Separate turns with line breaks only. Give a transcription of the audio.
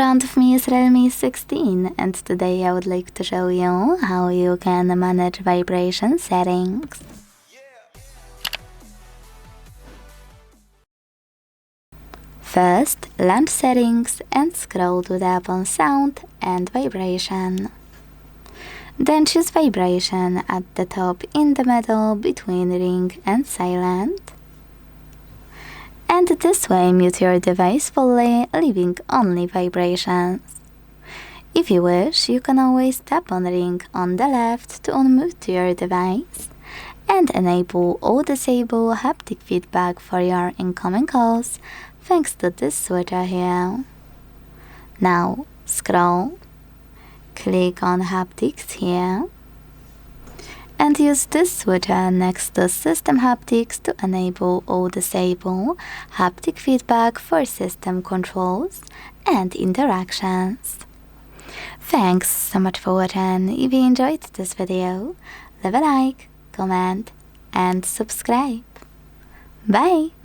front of me is Realme 16 and today I would like to show you how you can manage vibration settings. First, launch settings and scroll to tap on sound and vibration. Then choose vibration at the top in the middle between ring and silent. And this way mute your device fully, leaving only vibrations. If you wish, you can always tap on ring on the left to unmute your device and enable or disable haptic feedback for your incoming calls thanks to this switcher here. Now scroll, click on Haptics here and use this switcher next to System Haptics to enable or disable haptic feedback for system controls and interactions. Thanks so much for watching. If you enjoyed this video, leave a like, comment and subscribe. Bye!